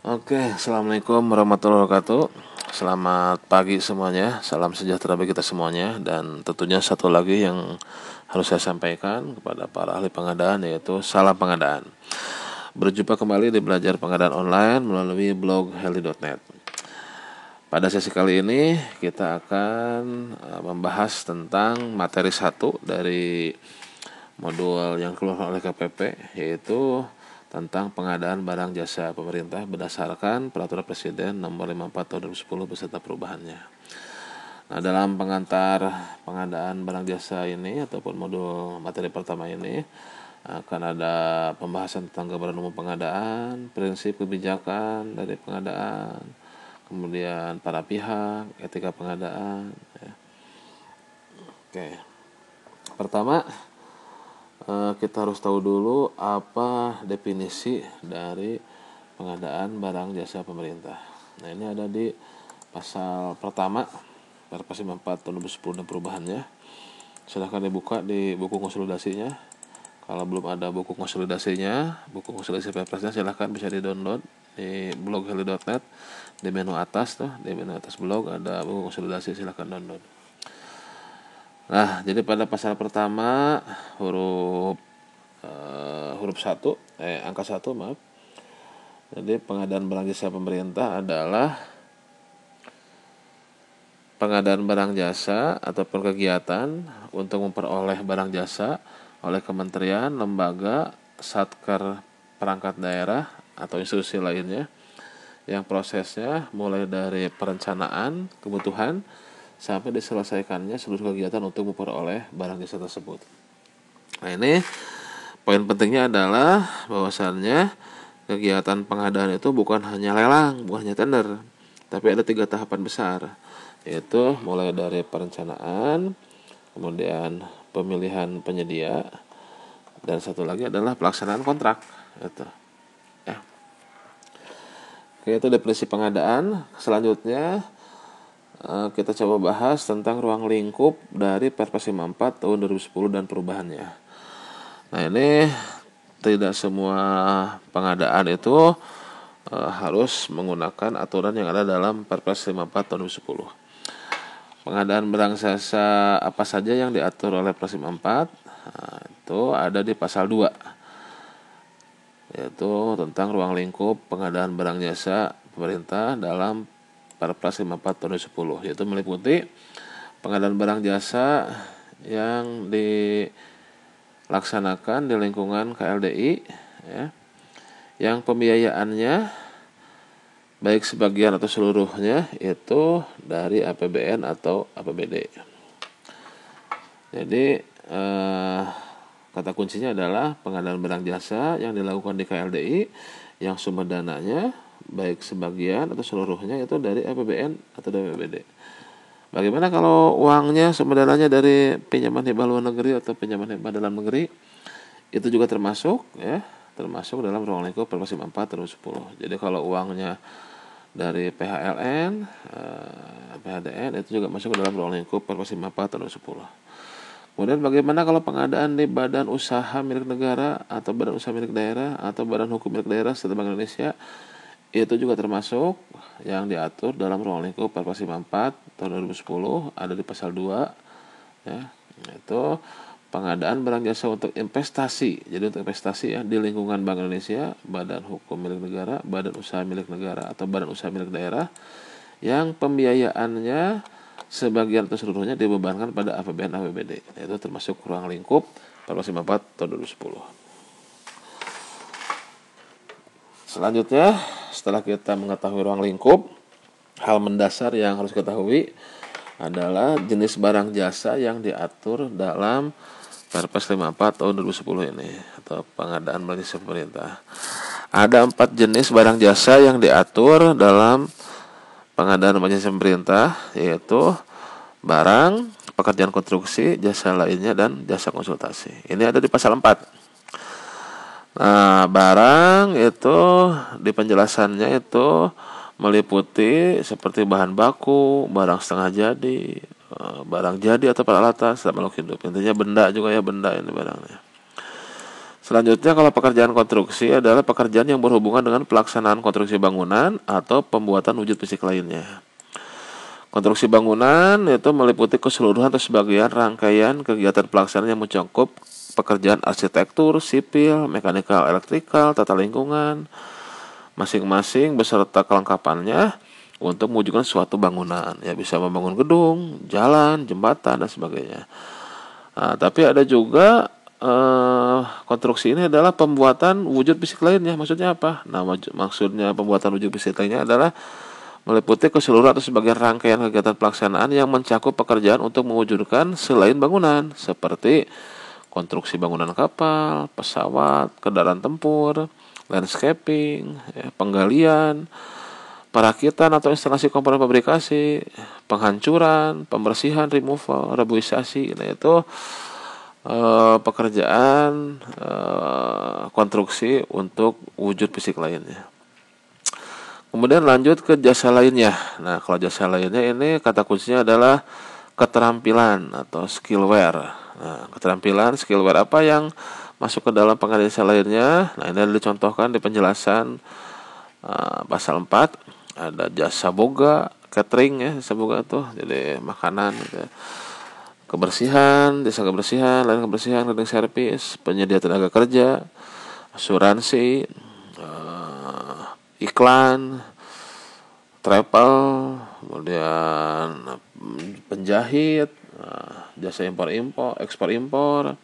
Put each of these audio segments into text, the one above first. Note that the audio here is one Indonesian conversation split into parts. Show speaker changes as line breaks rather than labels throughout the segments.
Oke, assalamualaikum warahmatullahi wabarakatuh. Selamat pagi semuanya, salam sejahtera bagi kita semuanya. Dan tentunya satu lagi yang harus saya sampaikan kepada para ahli pengadaan, yaitu salam pengadaan. Berjumpa kembali di belajar pengadaan online melalui blog heli.net. Pada sesi kali ini kita akan membahas tentang materi 1 dari modul yang keluar oleh KPP, yaitu tentang pengadaan barang jasa pemerintah berdasarkan Peraturan Presiden Nomor 54 Tahun 2010 beserta perubahannya. Nah, dalam pengantar pengadaan barang jasa ini ataupun modul materi pertama ini akan ada pembahasan tentang gambaran umum pengadaan, prinsip kebijakan dari pengadaan, kemudian para pihak, etika pengadaan. Ya. Oke, pertama kita harus tahu dulu apa definisi dari pengadaan barang jasa pemerintah. Nah, ini ada di pasal pertama Perpres 54 tahun 2010 dan perubahannya. Silahkan dibuka di buku konsolidasinya. Kalau belum ada buku konsolidasinya, buku konsolidasi Perpresnya silahkan bisa di-download di blog heli.net. Di menu atas di menu atas blog ada buku konsolidasi, silahkan download. Nah, jadi pada pasal pertama huruf 1, angka 1 maaf. Jadi pengadaan barang jasa pemerintah adalah pengadaan barang jasa ataupun kegiatan untuk memperoleh barang jasa oleh kementerian, lembaga, satker perangkat daerah atau institusi lainnya yang prosesnya mulai dari perencanaan kebutuhan sampai diselesaikannya seluruh kegiatan untuk memperoleh barang jasa tersebut. Nah, ini poin pentingnya adalah bahwasannya kegiatan pengadaan itu bukan hanya lelang, bukan hanya tender, tapi ada 3 tahapan besar, yaitu mulai dari perencanaan, kemudian pemilihan penyedia, dan satu lagi adalah pelaksanaan kontrak. Itu. Ya. Oke, itu definisi pengadaan. Selanjutnya kita coba bahas tentang ruang lingkup dari Perpres 54 tahun 2010 dan perubahannya. Nah, ini tidak semua pengadaan itu harus menggunakan aturan yang ada dalam Perpres 54 tahun 2010. Pengadaan barang jasa apa saja yang diatur oleh Perpres 54 itu ada di pasal 2, yaitu tentang ruang lingkup pengadaan barang jasa pemerintah dalam Perpres 54 tahun 2010, yaitu meliputi pengadaan barang jasa yang dilaksanakan di lingkungan KLDI, ya, yang pembiayaannya baik sebagian atau seluruhnya itu dari APBN atau APBD. Jadi kata kuncinya adalah pengadaan barang jasa yang dilakukan di KLDI yang sumber dananya baik sebagian atau seluruhnya itu dari APBN atau dari APBD. Bagaimana kalau uangnya sumber dananya dari pinjaman hibah luar negeri atau pinjaman hibah dalam negeri? Itu juga termasuk dalam ruang lingkup Perpres 54 tahun 2010. Jadi kalau uangnya dari PHLN, PHDN itu juga masuk dalam ruang lingkup Perpres 54 tahun 2010. Kemudian bagaimana kalau pengadaan di badan usaha milik negara atau badan usaha milik daerah atau badan hukum milik daerah serta Bank Indonesia? Itu juga termasuk yang diatur dalam ruang lingkup Perpres 54 tahun 2010, ada di pasal 2, ya, yaitu pengadaan barang jasa untuk investasi. Jadi untuk investasi, ya, di lingkungan Bank Indonesia, badan hukum milik negara, badan usaha milik negara atau badan usaha milik daerah yang pembiayaannya sebagian atau seluruhnya dibebankan pada APBN APBD. Itu termasuk ruang lingkup Perpres 54 tahun 2010. Selanjutnya, setelah kita mengetahui ruang lingkup, hal mendasar yang harus diketahui adalah jenis barang jasa yang diatur dalam Perpres 54 tahun 2010 ini atau pengadaan barang jasa pemerintah. Ada 4 jenis barang jasa yang diatur dalam pengadaan barang jasa pemerintah, yaitu barang, pekerjaan konstruksi, jasa lainnya, dan jasa konsultasi. Ini ada di pasal 4. Nah, barang itu di penjelasannya itu meliputi seperti bahan baku, barang setengah jadi, barang jadi atau peralatan serta makhluk hidup. Intinya benda juga, ya, benda ini barangnya. Selanjutnya, kalau pekerjaan konstruksi adalah pekerjaan yang berhubungan dengan pelaksanaan konstruksi bangunan atau pembuatan wujud fisik lainnya. Konstruksi bangunan itu meliputi keseluruhan atau sebagian rangkaian kegiatan pelaksanaan yang mencakup pekerjaan arsitektur, sipil, mekanikal, elektrikal, tata lingkungan, masing-masing beserta kelengkapannya untuk mewujudkan suatu bangunan. Ya, bisa membangun gedung, jalan, jembatan, dan sebagainya. Nah, tapi ada juga konstruksi ini adalah pembuatan wujud fisik lainnya. Maksudnya apa? Nah, maksudnya pembuatan wujud fisik lainnya adalah meliputi keseluruhan atau sebagian rangkaian kegiatan pelaksanaan yang mencakup pekerjaan untuk mewujudkan selain bangunan, seperti konstruksi bangunan kapal, pesawat, kendaraan tempur, landscaping, penggalian, perakitan atau instalasi komponen fabrikasi, penghancuran, pembersihan, removal, reboisasi. Nah, itu pekerjaan konstruksi untuk wujud fisik lainnya. Kemudian lanjut ke jasa lainnya. Nah, kalau jasa lainnya ini kata kuncinya adalah keterampilan atau skillware. Nah, keterampilan, skillware apa yang masuk ke dalam pengertian jasa lainnya? Nah, ini dicontohkan di penjelasan pasal 4. Ada jasa boga, catering ya, jasa boga tuh, jadi makanan gitu. Kebersihan, jasa kebersihan, lain kebersihan, cleaning service, penyedia tenaga kerja, asuransi, iklan, travel, kemudian penjahit, jasa impor-impor, ekspor-impor,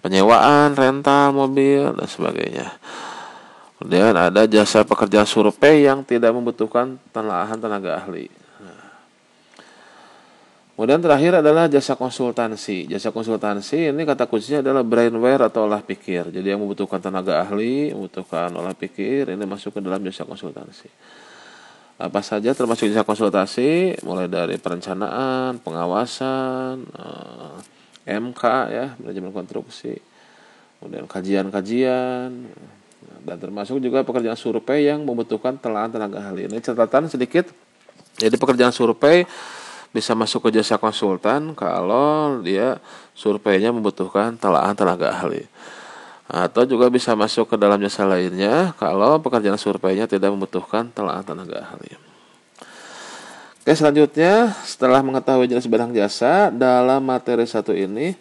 penyewaan, rental mobil, dan sebagainya. Kemudian ada jasa pekerjaan survei yang tidak membutuhkan penelaahan tenaga ahli. Kemudian terakhir adalah jasa konsultansi. Jasa konsultansi ini kata kuncinya adalah brainware atau olah pikir. Jadi yang membutuhkan tenaga ahli, membutuhkan olah pikir, ini masuk ke dalam jasa konsultansi. Apa saja termasuk jasa konsultasi? Mulai dari perencanaan, pengawasan, MK ya, manajemen konstruksi, kemudian kajian-kajian, dan termasuk juga pekerjaan survei yang membutuhkan telahan tenaga ahli. Ini catatan sedikit. Jadi pekerjaan survei bisa masuk ke jasa konsultan kalau dia surveinya membutuhkan telahan tenaga ahli. Atau juga bisa masuk ke dalam jasa lainnya kalau pekerjaan surveinya tidak membutuhkan telahan tenaga ahli. Oke, selanjutnya setelah mengetahui jenis bidang jasa, dalam materi 1 ini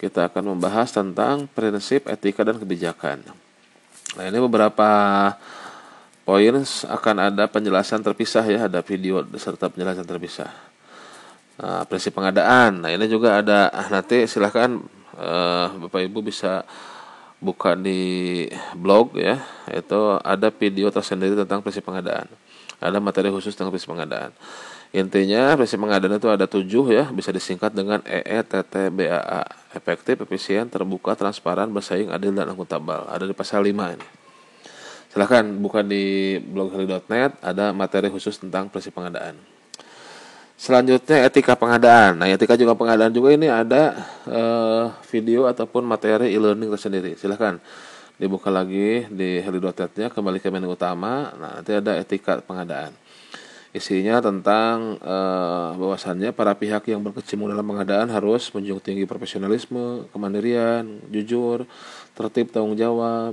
kita akan membahas tentang prinsip etika dan kebijakan. Nah, ini beberapa poin akan ada penjelasan terpisah ya, ada video serta penjelasan terpisah. Nah, prinsip pengadaan. Nah, ini juga ada, nanti silahkan Bapak Ibu bisa buka di blog ya, itu ada video tersendiri tentang prinsip pengadaan. Ada materi khusus tentang prinsip pengadaan. Intinya prinsip pengadaan itu ada 7 ya, bisa disingkat dengan EETTBAA. Efektif, efisien, terbuka, transparan, bersaing, adil, dan akuntabel. Ada di pasal 5 ini. Silahkan buka di blogheli.net, ada materi khusus tentang prinsip pengadaan. Selanjutnya etika pengadaan. Nah, etika juga pengadaan juga ini ada video ataupun materi e-learning tersendiri. Silahkan dibuka lagi di heli.net-nya, kembali ke menu utama. Nah, nanti ada etika pengadaan. Isinya tentang bahwasannya para pihak yang berkecimpung dalam pengadaan harus menjunjung tinggi profesionalisme, kemandirian, jujur, tertib, tanggung jawab,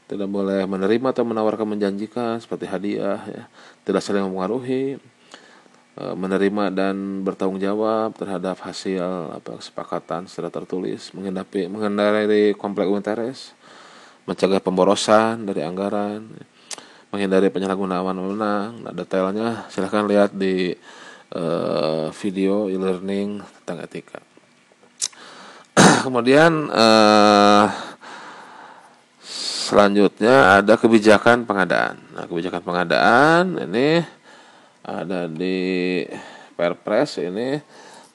tidak boleh menerima atau menawarkan menjanjikan seperti hadiah ya, tidak saling mempengaruhi, menerima dan bertanggung jawab terhadap hasil kesepakatan secara tertulis, menghindari konflik interest, mencegah pemborosan dari anggaran, menghindari penyalahgunaan wewenang. Nah, detailnya silahkan lihat di video e-learning tentang etika. Kemudian selanjutnya ada kebijakan pengadaan. Nah, kebijakan pengadaan ini ada di Perpres ini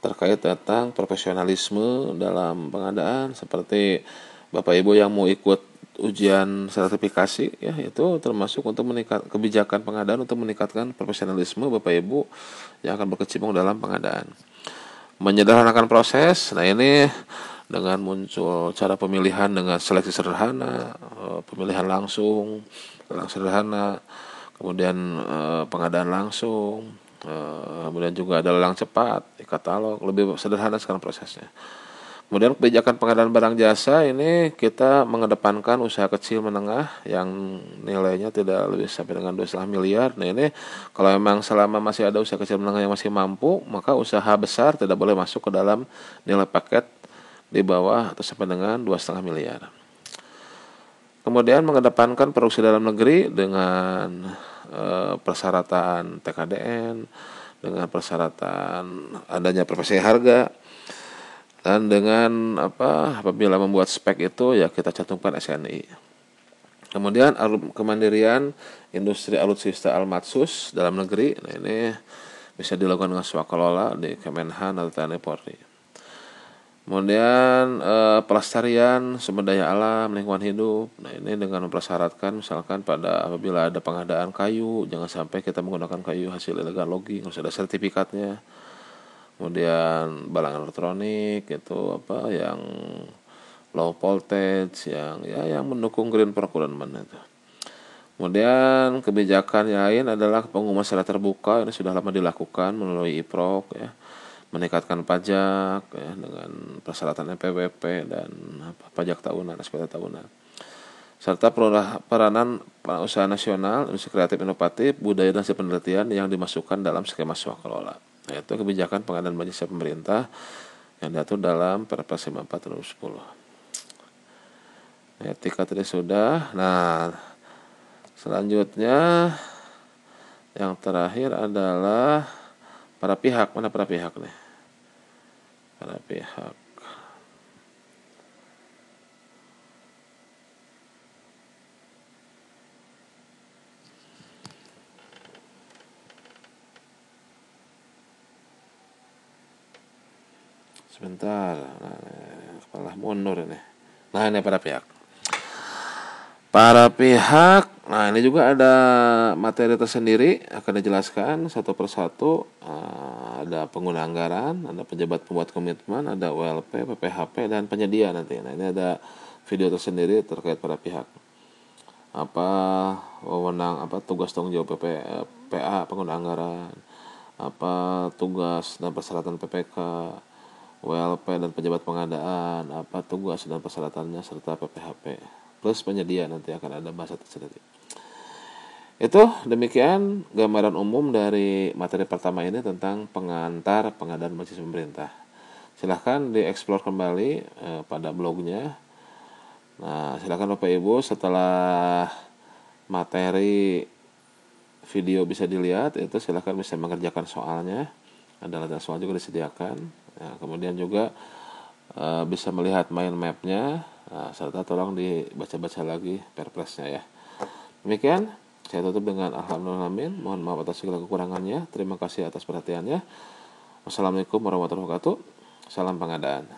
terkait tentang profesionalisme dalam pengadaan, seperti Bapak Ibu yang mau ikut ujian sertifikasi ya, itu termasuk untuk meningkat kebijakan pengadaan untuk meningkatkan profesionalisme Bapak Ibu yang akan berkecimpung dalam pengadaan. Menyederhanakan proses. Nah, ini dengan muncul cara pemilihan dengan seleksi sederhana, pemilihan langsung sederhana, kemudian pengadaan langsung, kemudian juga ada lelang cepat, e-katalog, lebih sederhana sekarang prosesnya. Kemudian kebijakan pengadaan barang jasa ini kita mengedepankan usaha kecil menengah yang nilainya tidak lebih sampai dengan 2,5 miliar. Nah ini kalau memang selama masih ada usaha kecil menengah yang masih mampu, maka usaha besar tidak boleh masuk ke dalam nilai paket di bawah atau sampai dengan 2,5 miliar. Kemudian mengedepankan produksi dalam negeri dengan persyaratan TKDN, dengan persyaratan adanya profesi harga, dan dengan apabila membuat spek itu ya kita cantumkan SNI. Kemudian kemandirian industri alutsista Almatsus dalam negeri. Nah ini bisa dilakukan dengan swakelola di Kemenhan atau TNI Polri. Kemudian pelestarian sumber daya alam, lingkungan hidup. Nah ini dengan mempersyaratkan misalkan apabila ada pengadaan kayu, jangan sampai kita menggunakan kayu hasil illegal logging, harus ada sertifikatnya. Kemudian barang elektronik itu yang low voltage, yang mendukung green procurement itu. Kemudian kebijakan lain adalah pengumuman secara terbuka, ini sudah lama dilakukan melalui IPROK ya, meningkatkan pajak ya, dengan persyaratan NPWP dan pajak tahunan, SPT tahunan, serta peranan usaha nasional, industri kreatif inovatif, budaya dan hasil penelitian yang dimasukkan dalam skema swakelola. Yaitu kebijakan pengadaan barang jasa pemerintah yang diatur dalam Perpres 54 2010. Etika tadi sudah. Nah, selanjutnya yang terakhir adalah para pihak. Mana para pihak nih? Para pihak. Sebentar, kepala mundur ini. Nah ini para pihak. Para pihak, nah ini juga ada materi tersendiri akan dijelaskan satu persatu. Ada pengguna anggaran, ada pejabat pembuat komitmen, ada ULP, PPHP dan penyedia nanti. Nah ini ada video tersendiri terkait para pihak. Tugas tanggung jawab PA pengguna anggaran, tugas dan persyaratan PPK, WLP dan pejabat pengadaan, tugas dan persyaratannya serta PPHP plus penyedia, nanti akan ada bahasa tersendiri. Itu demikian gambaran umum dari materi pertama ini tentang pengantar pengadaan barang jasa pemerintah. Silahkan dieksplor kembali pada blognya. Nah silahkan Bapak Ibu setelah materi video bisa dilihat, itu silahkan bisa mengerjakan soalnya. Ada latihan soal juga disediakan. Nah, kemudian juga bisa melihat mind mapnya, serta tolong dibaca-baca lagi perpresnya ya. Demikian, saya tutup dengan alhamdulillah. Mohon maaf atas segala kekurangannya. Terima kasih atas perhatiannya. Wassalamualaikum warahmatullahi wabarakatuh. Salam pengadaan.